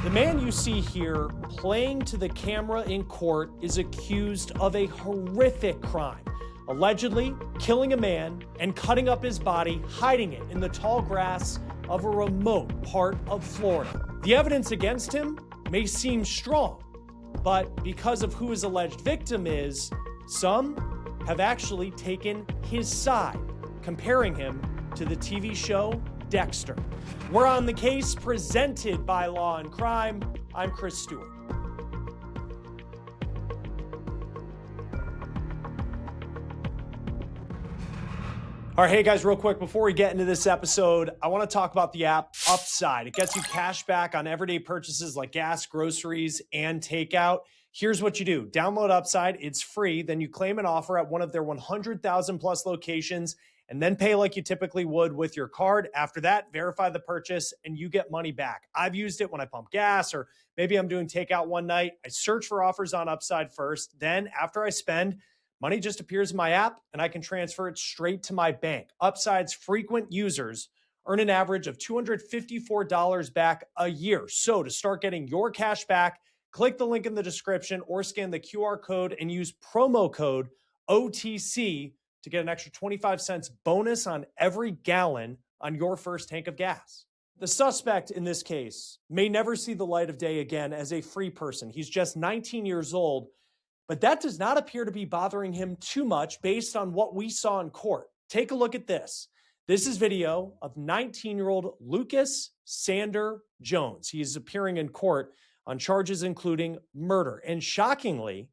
The man you see here playing to the camera in court is accused of a horrific crime, allegedly killing a man and cutting up his body, hiding it in the tall grass of a remote part of Florida. The evidence against him may seem strong, but because of who his alleged victim is, some have actually taken his side, comparing him to the TV show Dexter. We're on the case presented by Law and Crime. I'm Chris Stewart. All right, hey guys, real quick, before we get into this episode, I want to talk about the app Upside. It gets you cash back on everyday purchases like gas, groceries, and takeout. Here's what you do. Download Upside. It's free. Then you claim an offer at one of their 100,000 plus locations and then pay like you typically would with your card. After that, verify the purchase and you get money back. I've used it when I pump gas, or maybe I'm doing takeout one night. I search for offers on Upside first. Then after I spend, money just appears in my app and I can transfer it straight to my bank. Upside's frequent users earn an average of $254 back a year. So to start getting your cash back, click the link in the description or scan the QR code and use promo code OTC to get an extra 25 cents bonus on every gallon on your first tank of gas. The suspect in this case may never see the light of day again as a free person. He's just 19 years old, but that does not appear to be bothering him too much based on what we saw in court. Take a look at this. This is video of 19-year-old Lucas Sander Jones. He is appearing in court on charges including murder. And shockingly,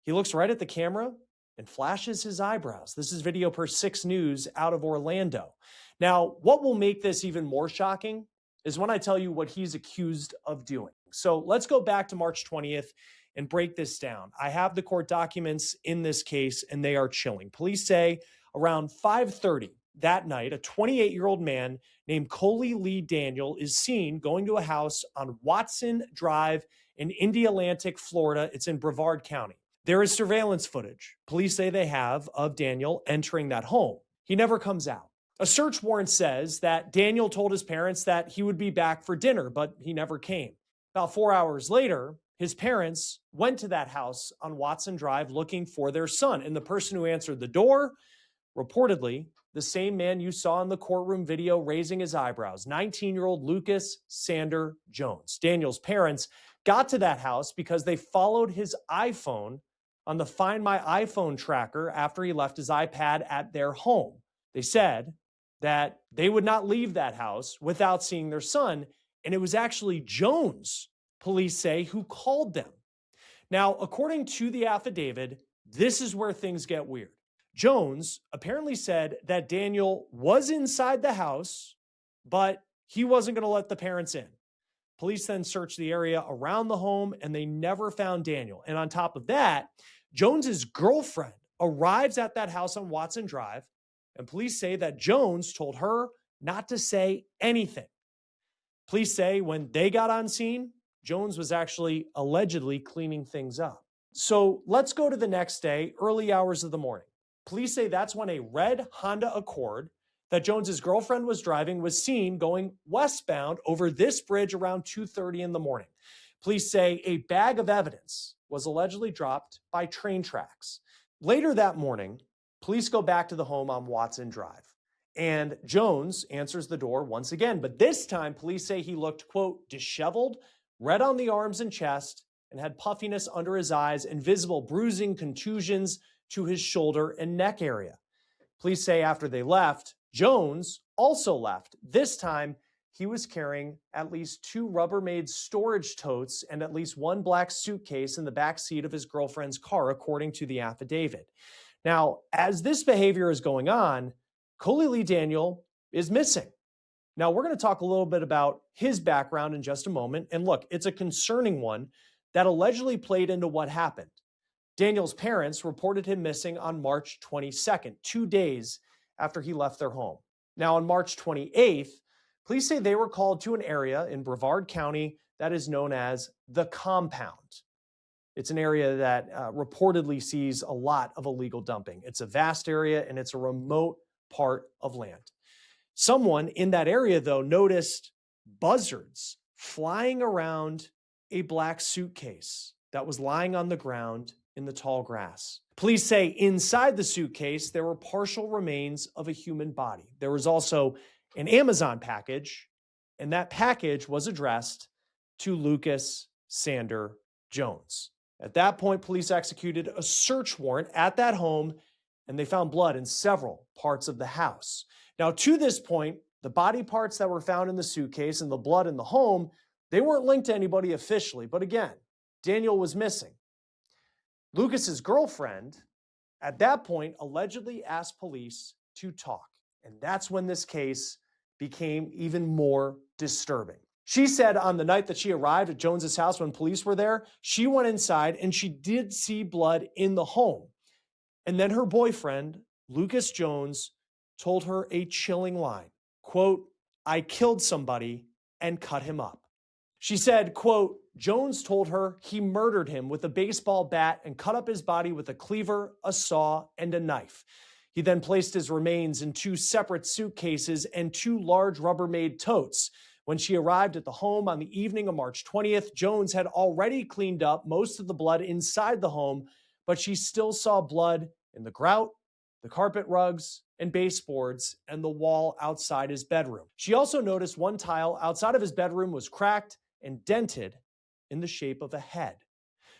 he looks right at the camera and flashes his eyebrows. This is video per 6 News out of Orlando. Now, what will make this even more shocking is when I tell you what he's accused of doing. So let's go back to March 20th and break this down. I have the court documents in this case, and they are chilling. Police say around 5:30 that night, a 28-year-old man named Collie Lee Daniel is seen going to a house on Watson Drive in Indialantic, Florida. It's in Brevard County. There is surveillance footage police say they have of Daniel entering that home. He never comes out. A search warrant says that Daniel told his parents that he would be back for dinner, but he never came. About 4 hours later, his parents went to that house on Watson Drive looking for their son. And the person who answered the door, reportedly, the same man you saw in the courtroom video raising his eyebrows, 19-year-old Lucas Sander Jones. Daniel's parents got to that house because they followed his iPhone on the Find My iPhone tracker after he left his iPad at their home. They said that they would not leave that house without seeing their son, and it was actually Jones, police say, who called them. Now, according to the affidavit, this is where things get weird. Jones apparently said that Daniel was inside the house, but he wasn't going to let the parents in. Police then searched the area around the home and they never found Daniel. And on top of that, Jones's girlfriend arrives at that house on Watson Drive, and police say that Jones told her not to say anything. Police say when they got on scene, Jones was actually allegedly cleaning things up. So let's go to the next day, early hours of the morning. Police say that's when a red Honda Accord that Jones's girlfriend was driving was seen going westbound over this bridge around 2:30 in the morning. Police say a bag of evidence was allegedly dropped by train tracks. Later that morning, police go back to the home on Watson Drive, and Jones answers the door once again. But this time, police say he looked, quote, disheveled, red on the arms and chest, and had puffiness under his eyes and visible bruising contusions to his shoulder and neck area. Police say after they left, Jones also left. This time, he was carrying at least 2 Rubbermaid storage totes and at least 1 black suitcase in the back seat of his girlfriend's car, according to the affidavit. Now, as this behavior is going on, Collie Lee Daniel is missing. Now, we're going to talk a little bit about his background in just a moment. And look, it's a concerning one that allegedly played into what happened. Daniel's parents reported him missing on March 22nd, 2 days after he left their home. Now, on March 28th, police say they were called to an area in Brevard County that is known as the Compound. It's an area that reportedly sees a lot of illegal dumping. It's a vast area and it's a remote part of land. Someone in that area, though, noticed buzzards flying around a black suitcase that was lying on the ground in the tall grass. Police say inside the suitcase, there were partial remains of a human body. There was also an Amazon package, and that package was addressed to Lucas Sander Jones. At that point, police executed a search warrant at that home, and they found blood in several parts of the house. Now, to this point, the body parts that were found in the suitcase and the blood in the home, they weren't linked to anybody officially. But again, Daniel was missing. Lucas's girlfriend, at that point, allegedly asked police to talk. And that's when this case became even more disturbing. She said on the night that she arrived at Jones's house when police were there, she went inside and she did see blood in the home. And then her boyfriend, Lucas Jones, told her a chilling line, quote, "I killed somebody and cut him up." She said, quote, "Jones told her he murdered him with a baseball bat and cut up his body with a cleaver, a saw, and a knife. He then placed his remains in 2 separate suitcases and 2 large Rubbermaid totes. When she arrived at the home on the evening of March 20th, Jones had already cleaned up most of the blood inside the home, but she still saw blood in the grout, the carpet rugs, and baseboards, and the wall outside his bedroom. She also noticed one tile outside of his bedroom was cracked and dented in the shape of a head.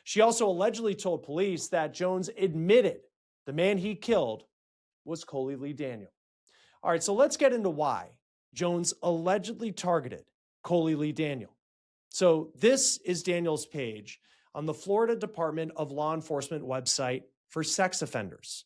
She also allegedly told police that Jones admitted the man he killed was Collie Lee Daniel. All right, so let's get into why Jones allegedly targeted Collie Lee Daniel. So this is Daniel's page on the Florida Department of Law Enforcement website for sex offenders.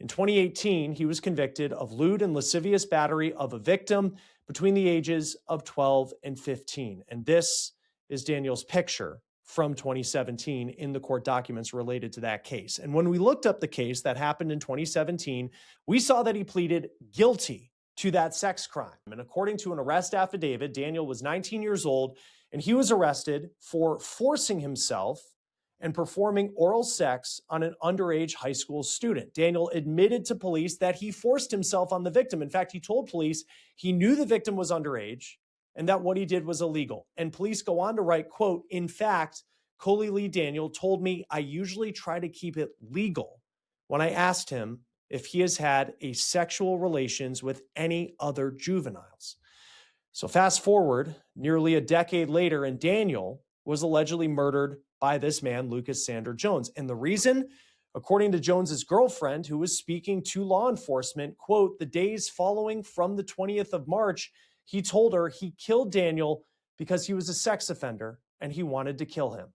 In 2018, he was convicted of lewd and lascivious battery of a victim between the ages of 12 and 15. And this is Daniel's picture from 2017 in the court documents related to that case. And when we looked up the case that happened in 2017, we saw that he pleaded guilty to that sex crime. And according to an arrest affidavit, Daniel was 19 years old, and he was arrested for forcing himself and performing oral sex on an underage high school student. Daniel admitted to police that he forced himself on the victim. In fact, he told police he knew the victim was underage and that what he did was illegal. And police go on to write, quote, "In fact, Collie Lee Daniel told me I usually try to keep it legal when I asked him if he has had a sexual relations with any other juveniles." So fast forward nearly a decade later, and Daniel was allegedly murdered by this man, Lucas Sander Jones. And the reason, according to Jones's girlfriend, who was speaking to law enforcement, quote, "The days following from the 20th of March, he told her he killed Daniel because he was a sex offender and he wanted to kill him."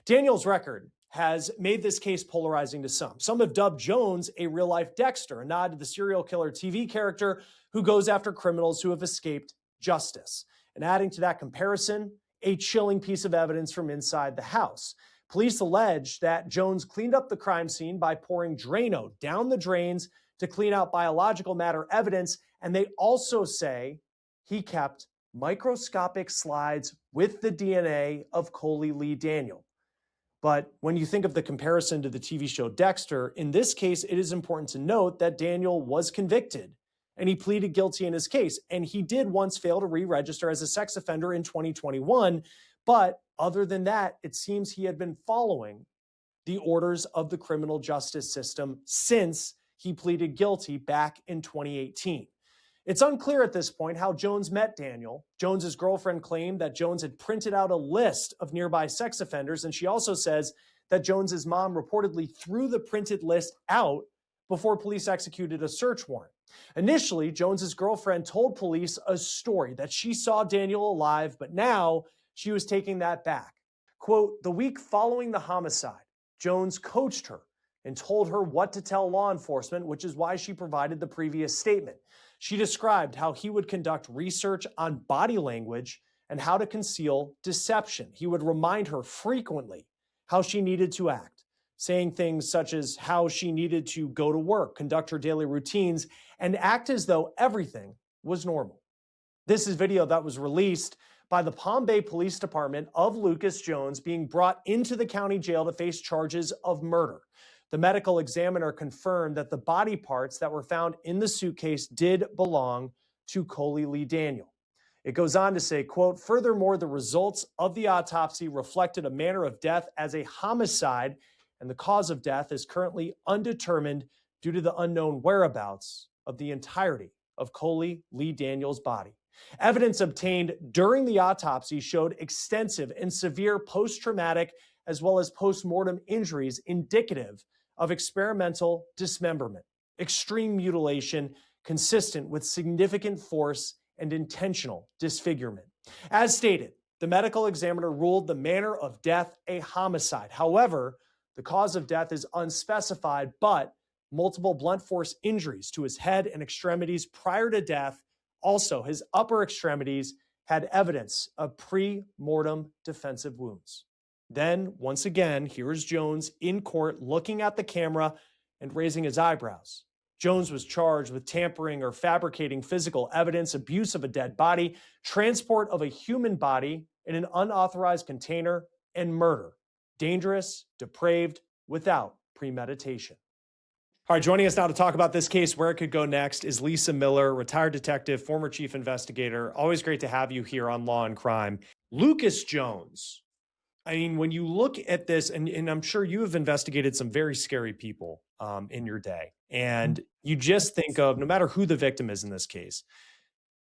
Daniel's record has made this case polarizing to some. Some have dubbed Jones a real-life Dexter, a nod to the serial killer TV character who goes after criminals who have escaped justice. And adding to that comparison, a chilling piece of evidence from inside the house. Police allege that Jones cleaned up the crime scene by pouring Drano down the drains to clean out biological matter evidence, and they also say he kept microscopic slides with the DNA of Collie Lee Daniel. But when you think of the comparison to the TV show Dexter, in this case, it is important to note that Daniel was convicted and he pleaded guilty in his case. And he did once fail to re-register as a sex offender in 2021. But other than that, it seems he had been following the orders of the criminal justice system since he pleaded guilty back in 2018. It's unclear at this point how Jones met Daniel. Jones's girlfriend claimed that Jones had printed out a list of nearby sex offenders, and she also says that Jones's mom reportedly threw the printed list out before police executed a search warrant. Initially, Jones's girlfriend told police a story that she saw Daniel alive, but now she was taking that back. Quote, "The week following the homicide, Jones coached her and told her what to tell law enforcement, which is why she provided the previous statement. She described how he would conduct research on body language and how to conceal deception. He would remind her frequently how she needed to act, saying things such as how she needed to go to work, conduct her daily routines, and act as though everything was normal." This is video that was released by the Palm Bay Police Department of Lucas Jones being brought into the county jail to face charges of murder. The medical examiner confirmed that the body parts that were found in the suitcase did belong to Collie Lee Daniel. It goes on to say, quote, furthermore, the results of the autopsy reflected a manner of death as a homicide, and the cause of death is currently undetermined due to the unknown whereabouts of the entirety of Collie Lee Daniel's body. Evidence obtained during the autopsy showed extensive and severe post-traumatic as well as post-mortem injuries indicative of experimental dismemberment, extreme mutilation consistent with significant force and intentional disfigurement. As stated, the medical examiner ruled the manner of death a homicide. However, the cause of death is unspecified, but multiple blunt force injuries to his head and extremities prior to death. Also, his upper extremities had evidence of pre-mortem defensive wounds. Then, once again, here's Jones in court looking at the camera and raising his eyebrows. Jones was charged with tampering or fabricating physical evidence, abuse of a dead body, transport of a human body in an unauthorized container, and murder. Dangerous, depraved, without premeditation. All right, joining us now to talk about this case, where it could go next, is Lisa Miller, retired detective, former chief investigator. Always great to have you here on Law and Crime. Lucas Jones. I mean, when you look at this, and I'm sure you have investigated some very scary people in your day, and you just think of, no matter who the victim is in this case,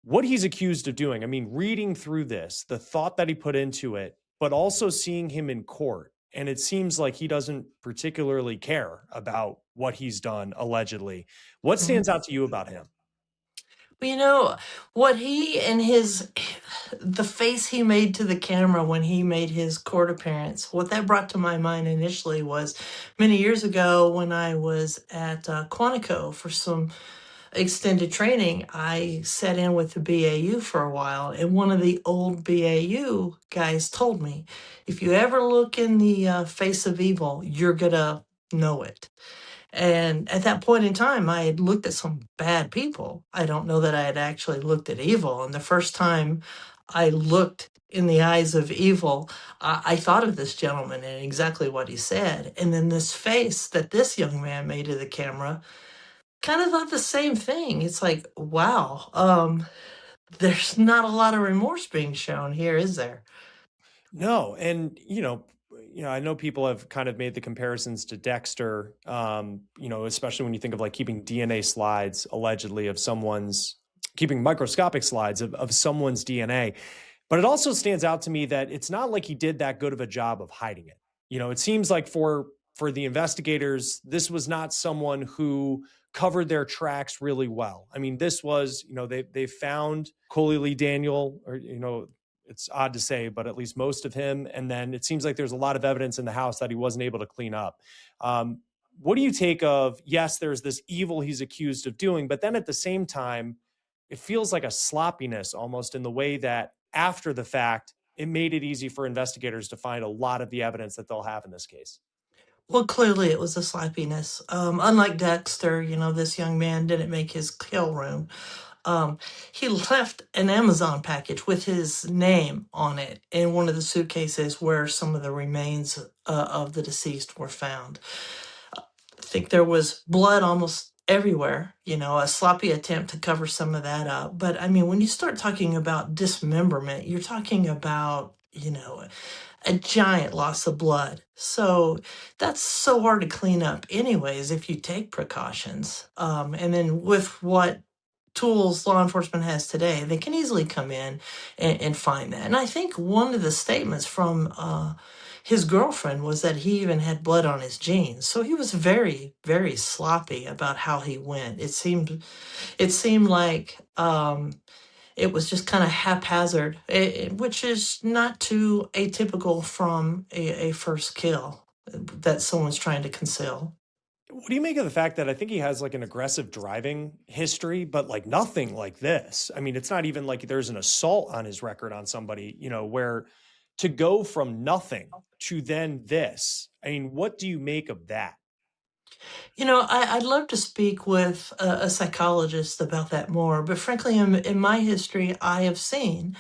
what he's accused of doing. I mean, reading through this, the thought that he put into it, but also seeing him in court. And it seems like he doesn't particularly care about what he's done, allegedly. What stands out to you about him? Well, what he and the face he made to the camera when he made his court appearance, what that brought to my mind initially was many years ago when I was at Quantico for some extended training. I sat in with the BAU for a while, and one of the old BAU guys told me, if you ever look in the face of evil, you're going to know it. And at that point in time, I had looked at some bad people. I don't know that I had actually looked at evil. And the first time I looked in the eyes of evil, I thought of this gentleman and exactly what he said. And then this face that this young man made to the camera, kind of thought the same thing. It's like, wow, there's not a lot of remorse being shown here, is there? No. And, I know people have kind of made the comparisons to Dexter, especially when you think of like keeping DNA slides, allegedly, of someone's, keeping microscopic slides of someone's DNA. But it also stands out to me that it's not like he did that good of a job of hiding it. It seems like for the investigators, this was not someone who covered their tracks really well. I mean, this was, they found Collie Lee Daniel, or, it's odd to say, but at least most of him. And then it seems like there's a lot of evidence in the house that he wasn't able to clean up. What do you take of, yes, there's this evil he's accused of doing, but then at the same time, it feels like a sloppiness almost in the way that after the fact, it made it easy for investigators to find a lot of the evidence that they'll have in this case. Well, clearly it was a sloppiness. Unlike Dexter, this young man didn't make his kill room. He left an Amazon package with his name on it in one of the suitcases where some of the remains of the deceased were found. I think there was blood almost everywhere, a sloppy attempt to cover some of that up. But I mean, when you start talking about dismemberment, you're talking about, a giant loss of blood. So that's so hard to clean up anyways if you take precautions. And then with what tools law enforcement has today, they can easily come in and find that. And I think one of the statements from his girlfriend was that he even had blood on his jeans. So he was very, very sloppy about how he went. It seemed like it was just kind of haphazard, which is not too atypical from a first kill that someone's trying to conceal. What do you make of the fact that I think he has like an aggressive driving history, but like nothing like this? I mean, it's not even like there's an assault on his record on somebody, where to go from nothing to then this. I mean, what do you make of that? I'd love to speak with a psychologist about that more, but frankly, in my history, I have seen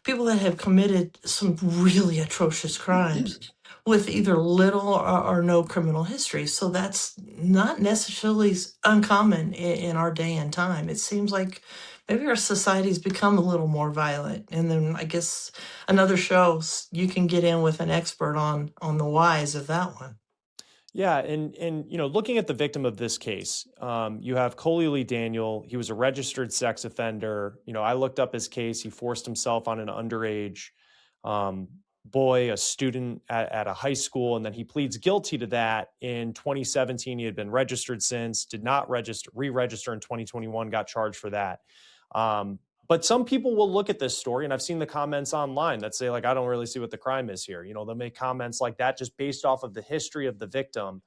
people that have committed some really atrocious crimes with either little or no criminal history. So that's not necessarily uncommon in our day and time. It seems like maybe our society's become a little more violent. And then I guess another show you can get in with an expert on the whys of that one. Yeah, and looking at the victim of this case, you have Collie Lee Daniel. He was a registered sex offender. I looked up his case. He forced himself on an underage um, boy, a student at a high school, and then he pleads guilty to that in 2017. He had been registered since, did not re-register in 2021, got charged for that. But some people will look at this story, and I've seen the comments online that say, like, I don't really see what the crime is here. They'll make comments like that just based off of the history of the victim.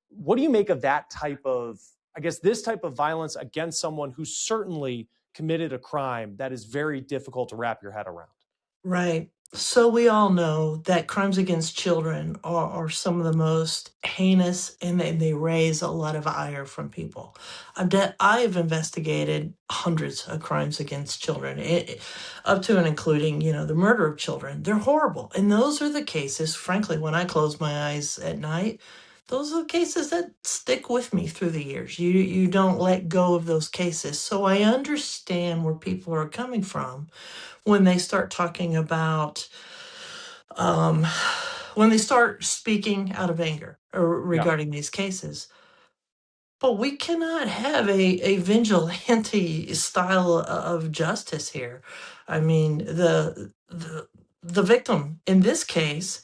What do you make of that type of, I guess, this type of violence against someone who certainly committed a crime that is very difficult to wrap your head around? Right. So we all know that crimes against children are some of the most heinous, and they raise a lot of ire from people. I've investigated hundreds of crimes against children, up to and including, the murder of children. They're horrible. And those are the cases, frankly, when I close my eyes at night, those are the cases that stick with me through the years. You don't let go of those cases. So I understand where people are coming from when they start talking about, um, when they start speaking out of anger Yeah. regarding these cases. But we cannot have a vigilante style of justice here. I mean, the victim in this case,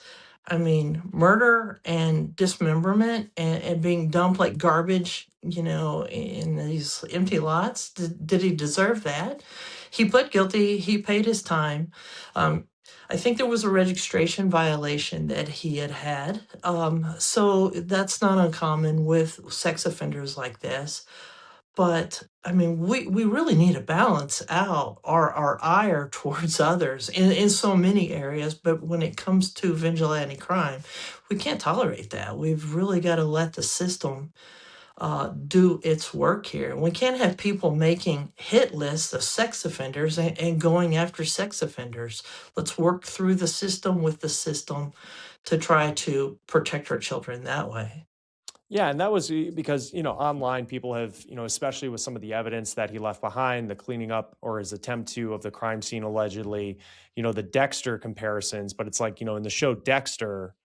I mean, murder and dismemberment and being dumped like garbage, in these empty lots. Did he deserve that? He pled guilty. He paid his time. Um, I think there was a registration violation that he had. So that's not uncommon with sex offenders like this. But I mean, we really need to balance out our ire towards others in so many areas. But when it comes to vigilante crime, we can't tolerate that. We've really got to let the system do its work here. And we can't have people making hit lists of sex offenders and going after sex offenders. Let's work through the system with the system to try to protect our children that way. Yeah, and that was because, online people have, especially with some of the evidence that he left behind, the cleaning up or his attempt to of the crime scene allegedly, the Dexter comparisons. But it's like, in the show Dexter,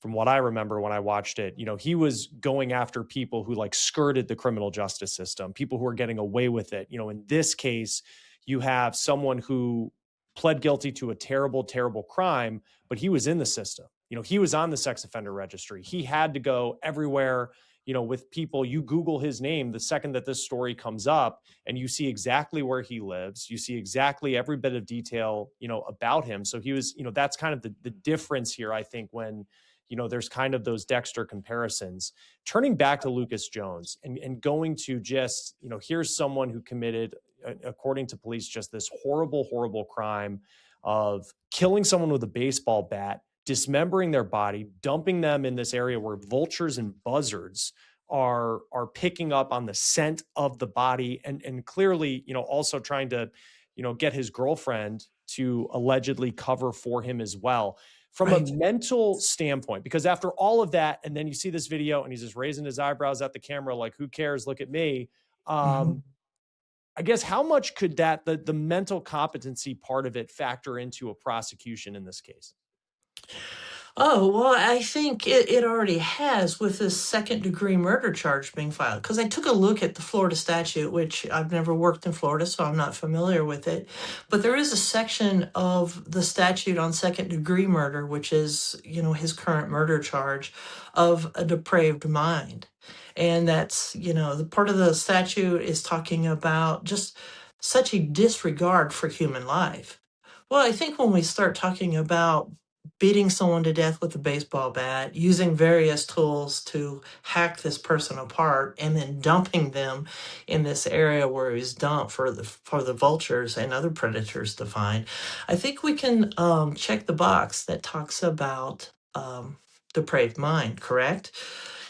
from what I remember when I watched it, he was going after people who like skirted the criminal justice system, people who are getting away with it. In this case, you have someone who pled guilty to a terrible, terrible crime, but he was in the system. He was on the sex offender registry. He had to go everywhere, with people. You Google his name the second that this story comes up, and you see exactly where he lives. You see exactly every bit of detail, about him. So he was, that's kind of the difference here, I think, when, there's kind of those Dexter comparisons. Turning back to Lucas Jones and going to just, here's someone who committed, according to police, just this horrible, horrible crime of killing someone with a baseball bat, dismembering their body, dumping them in this area where vultures and buzzards are picking up on the scent of the body, and clearly, also trying to, get his girlfriend to allegedly cover for him as well. From a Right. mental standpoint, because after all of that, and then you see this video and he's just raising his eyebrows at the camera like, who cares? Look at me. Mhm. I guess how much could the mental competency part of it factor into a prosecution in this case? Oh, well, I think it already has with this second-degree murder charge being filed. Because I took a look at the Florida statute, which I've never worked in Florida, so I'm not familiar with it. But there is a section of the statute on second-degree murder, which is, his current murder charge, of a depraved mind. And that's, the part of the statute is talking about just such a disregard for human life. Well, I think when we start talking about beating someone to death with a baseball bat, using various tools to hack this person apart, and then dumping them in this area where he's dumped for the vultures and other predators to find. I think we can check the box that talks about depraved mind, correct?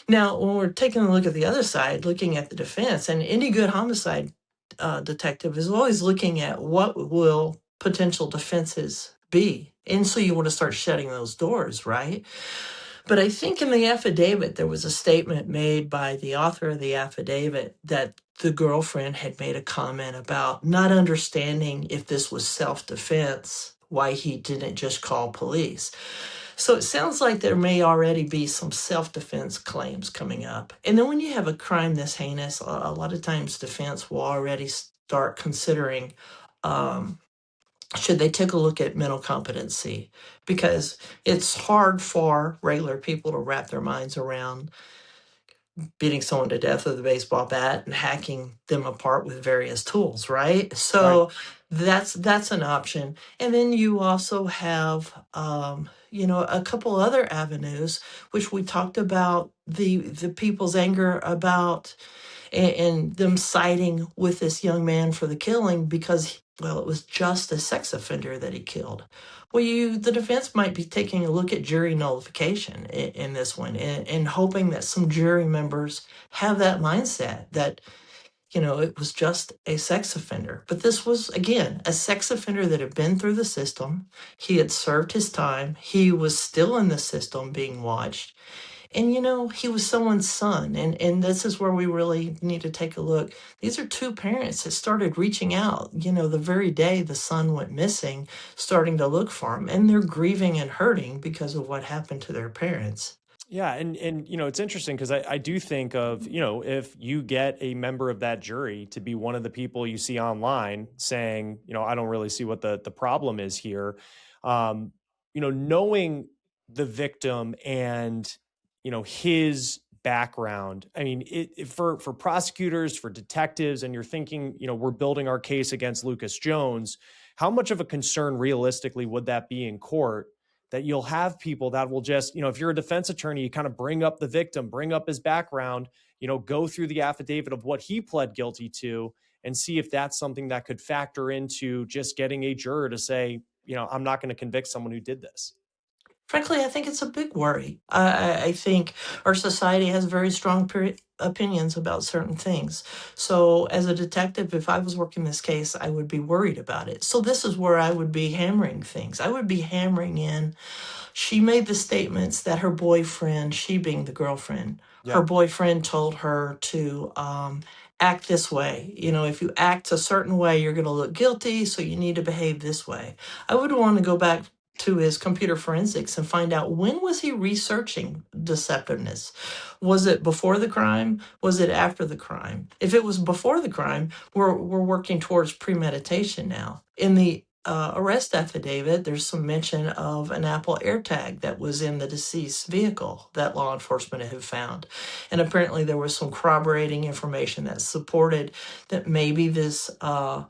Now, when we're taking a look at the other side, looking at the defense, and any good homicide detective is always looking at what will potential defenses be. And so you want to start shutting those doors, right? But I think in the affidavit, there was a statement made by the author of the affidavit that the girlfriend had made a comment about not understanding if this was self-defense, why he didn't just call police. So it sounds like there may already be some self-defense claims coming up. And then when you have a crime this heinous, a lot of times defense will already start considering, um, should they take a look at mental competency? Because it's hard for regular people to wrap their minds around beating someone to death with a baseball bat and hacking them apart with various tools, right? Right. So that's an option. And then you also have a couple other avenues, which we talked about the people's anger about and them siding with this young man for the killing because, well, it was just a sex offender that he killed. Well, the defense might be taking a look at jury nullification in this one and hoping that some jury members have that mindset that, it was just a sex offender. But this was, again, a sex offender that had been through the system. He had served his time. He was still in the system being watched. And he was someone's son. And this is where we really need to take a look. These are two parents that started reaching out, the very day the son went missing, starting to look for him. And they're grieving and hurting because of what happened to their parents. Yeah, and it's interesting because I do think of, if you get a member of that jury to be one of the people you see online saying, I don't really see what the problem is here. Knowing the victim and his background. I mean, for prosecutors, for detectives, and you're thinking, we're building our case against Lucas Jones. How much of a concern realistically would that be in court? That you'll have people that will just, if you're a defense attorney, you kind of bring up the victim, bring up his background, go through the affidavit of what he pled guilty to and see if that's something that could factor into just getting a juror to say, I'm not going to convict someone who did this. Frankly, I think it's a big worry. I think our society has very strong opinions about certain things. So, as a detective, if I was working this case, I would be worried about it. So, this is where I would be hammering things. I would be hammering in. She made the statements that her boyfriend, she being the girlfriend, her Yeah. boyfriend told her to act this way. If you act a certain way, you're going to look guilty, so you need to behave this way. I would want to go back to his computer forensics and find out, when was he researching deceptiveness? Was it before the crime? Was it after the crime? If it was before the crime, we're working towards premeditation now. In the arrest affidavit, there's some mention of an Apple AirTag that was in the deceased's vehicle that law enforcement had found. And apparently there was some corroborating information that supported that maybe the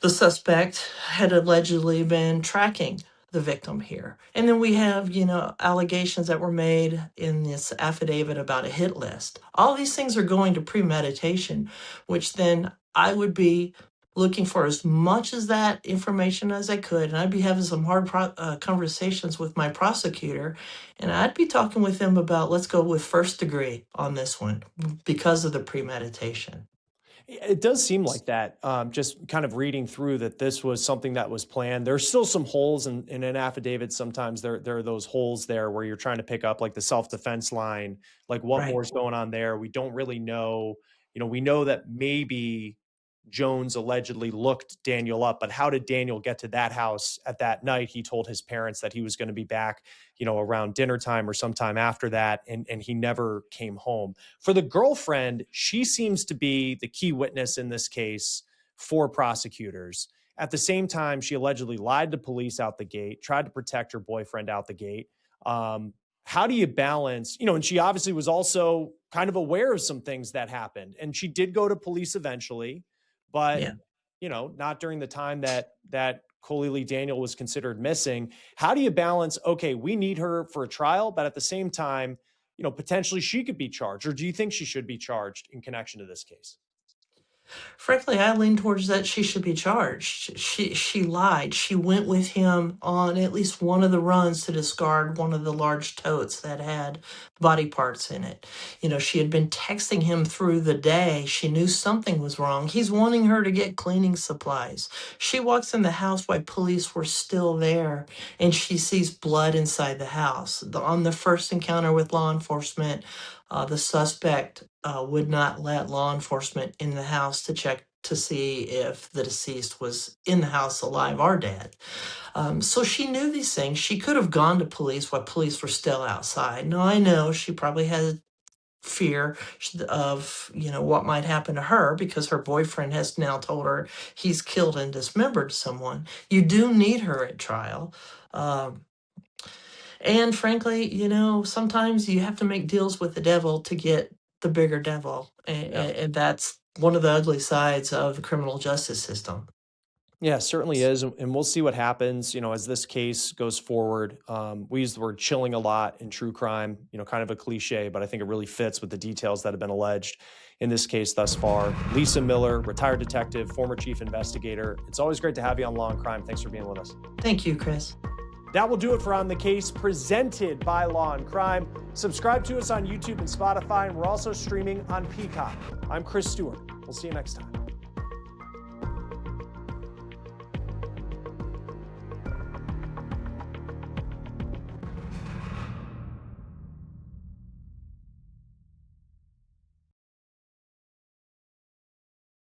suspect had allegedly been tracking the victim here. And then we have, allegations that were made in this affidavit about a hit list. All these things are going to premeditation, which then I would be looking for as much as that information as I could. And I'd be having some hard conversations with my prosecutor. And I'd be talking with them about, let's go with first degree on this one because of the premeditation. It does seem like that. Just kind of reading through that this was something that was planned. There's still some holes in an affidavit. Sometimes there are those holes there where you're trying to pick up like the self-defense line, like what Right. more is going on there. We don't really know. We know that maybe Jones allegedly looked Daniel up, but how did Daniel get to that house at that night? He told his parents that he was going to be back, around dinner time or sometime after that. And he never came home. For the girlfriend, she seems to be the key witness in this case for prosecutors. At the same time, she allegedly lied to police out the gate, tried to protect her boyfriend out the gate. How do you balance, and she obviously was also kind of aware of some things that happened, and she did go to police eventually, but, Yeah. Not during the time that Collie Lee Daniel was considered missing. How do you balance, okay, we need her for a trial, but at the same time, potentially she could be charged, or do you think she should be charged in connection to this case? Frankly, I lean towards that she should be charged. She lied. She went with him on at least one of the runs to discard one of the large totes that had body parts in it. You know, she had been texting him through the day. She knew something was wrong. He's wanting her to get cleaning supplies. She walks in the house while police were still there, and she sees blood inside the house. On the first encounter with law enforcement, the suspect would not let law enforcement in the house to check to see if the deceased was in the house alive or dead. So she knew these things. She could have gone to police while police were still outside. Now, I know she probably had fear of, you know, what might happen to her because her boyfriend has now told her he's killed and dismembered someone. You do need her at trial. And frankly, you know, sometimes you have to make deals with the devil to get the bigger devil. Yeah. And that's one of the ugly sides of the criminal justice system. Yeah, it certainly is. And we'll see what happens, you know, as this case goes forward. We use the word chilling a lot in true crime, you know, kind of a cliche, but I think it really fits with the details that have been alleged in this case thus far. Lisa Miller, retired detective, former chief investigator. It's always great to have you on Law and Crime. Thanks for being with us. Thank you, Chris. That will do it for On the Case, presented by Law and Crime. Subscribe to us on YouTube and Spotify, and we're also streaming on Peacock. I'm Chris Stewart. We'll see you next time.